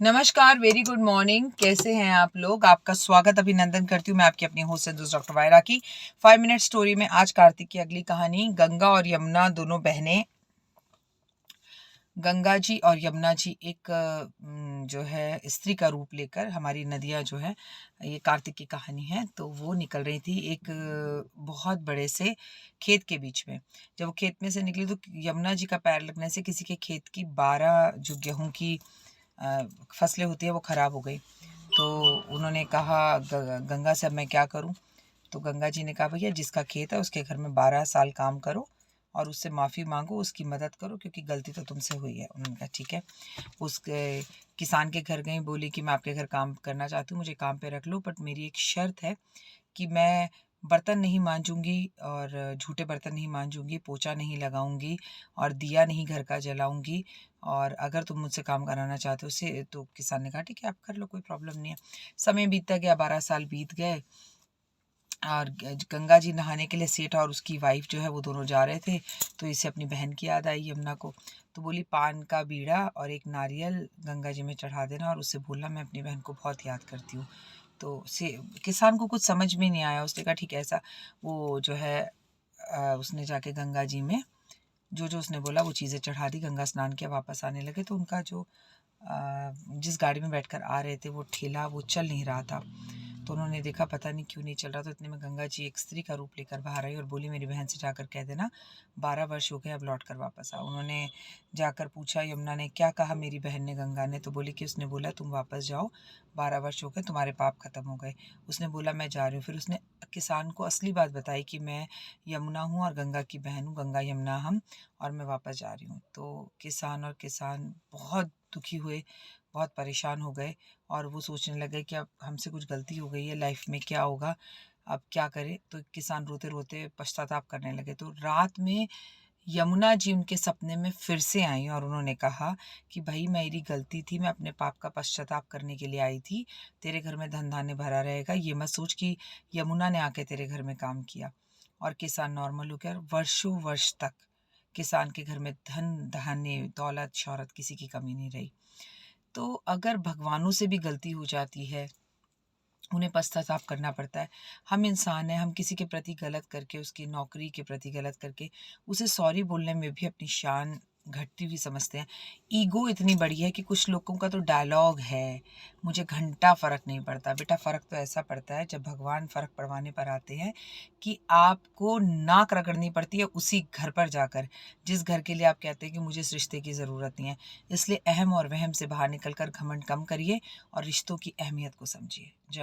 नमस्कार, very good morning. कैसे हैं आप लोग? आपका स्वागत अभिनंदन करती हूँ मैं आपकी अपनी होस्ट दोस्त डॉक्टर वायरा की 5 मिनट स्टोरी में। आज कार्तिक की अगली कहानी। गंगा और यमुना दोनों बहनें। गंगा जी और यमुना जी एक जो है स्त्री का रूप लेकर, हमारी नदियाँ जो है, ये कार्तिक की कहानी है। तो वो निकल रही थी एक बहुत बड़े से खेत के बीच में। जब वो खेत में से निकली तो यमुना जी का पैर लगने से किसी के खेत की 12 जो गेहूं की फसलें होती है वो ख़राब हो गई। तो उन्होंने कहा गंगा से अब मैं क्या करूं? तो गंगा जी ने कहा भैया जिसका खेत है उसके घर में 12 साल काम करो और उससे माफ़ी मांगो, उसकी मदद करो, क्योंकि गलती तो तुमसे हुई है। उन्होंने कहा ठीक है। उस किसान के घर गई, बोली कि मैं आपके घर काम करना चाहती हूँ, मुझे काम पे रख लो, बट मेरी एक शर्त है कि मैं बर्तन नहीं मांजूंगी और झूठे बर्तन नहीं मांजूंगी, पोछा नहीं लगाऊंगी और दिया नहीं घर का जलाऊंगी। और अगर तुम मुझसे काम कराना चाहते हो उसे, तो किसान ने कहा ठीक है आप कर लो, कोई प्रॉब्लम नहीं है। समय बीतता गया, 12 साल बीत गए और गंगा जी नहाने के लिए सेठ और उसकी वाइफ जो है वो दोनों जा रहे थे। तो इसे अपनी बहन की याद आई यमुना को। तो बोली पान का बीड़ा और एक नारियल गंगा जी में चढ़ा देना और उससे बोलना मैं अपनी बहन को बहुत याद करती हूँ। तो से किसान को कुछ समझ में नहीं आया। उसने कहा ठीक है ऐसा। वो जो है उसने जाके गंगा जी में जो जो उसने बोला वो चीज़ें चढ़ा दी। गंगा स्नान किया, वापस आने लगे तो उनका जो जिस गाड़ी में बैठकर आ रहे थे वो ठेला वो चल नहीं रहा था। तो उन्होंने देखा पता नहीं क्यों नहीं चल रहा। तो इतने में गंगा जी एक स्त्री का रूप लेकर बाहर आई और बोली मेरी बहन से जाकर कह देना 12 वर्ष हो गए, अब लौट कर वापस आओ। उन्होंने जाकर पूछा यमुना ने क्या कहा मेरी बहन ने गंगा ने? तो बोली कि उसने बोला तुम वापस जाओ, 12 वर्ष हो गए, तुम्हारे पाप खत्म हो गए। उसने बोला मैं जा रही हूँ। फिर उसने किसान को असली बात बताई कि मैं यमुना हूँ और गंगा की बहन हूँ, गंगा यमुना हम, और मैं वापस जा रही हूँ। तो किसान बहुत दुखी हुए, बहुत परेशान हो गए और वो सोचने लगे कि अब हमसे कुछ गलती हो गई है, लाइफ में क्या होगा, अब क्या करें? तो किसान रोते रोते पश्चाताप करने लगे। तो रात में यमुना जी उनके सपने में फिर से आई और उन्होंने कहा कि भाई मेरी गलती थी, मैं अपने पाप का पश्चाताप करने के लिए आई थी। तेरे घर में धन धान्य भरा रहेगा, ये मत सोच कि यमुना ने आके तेरे घर में काम किया। और किसान नॉर्मल हो गया और वर्षों वर्ष तक किसान के घर में धन धान्य दौलत शौहरत किसी की कमी नहीं रही। तो अगर भगवानों से भी गलती हो जाती है, उन्हें पश्चाताप करना पड़ता है। हम इंसान हैं, हम किसी के प्रति गलत करके, उसकी नौकरी के प्रति गलत करके उसे सॉरी बोलने में भी अपनी शान घटती हुई समझते हैं। ईगो इतनी बड़ी है कि कुछ लोगों का तो डायलॉग है मुझे घंटा फ़र्क नहीं पड़ता। बेटा फ़र्क तो ऐसा पड़ता है जब भगवान फ़र्क पड़वाने पर आते हैं कि आपको नाक रगड़नी पड़ती है उसी घर पर जाकर जिस घर के लिए आप कहते हैं कि मुझे इस रिश्ते की ज़रूरत नहीं है। इसलिए अहम और वहम से बाहर निकल कर घमंड कम करिए और रिश्तों की अहमियत को समझिए। जय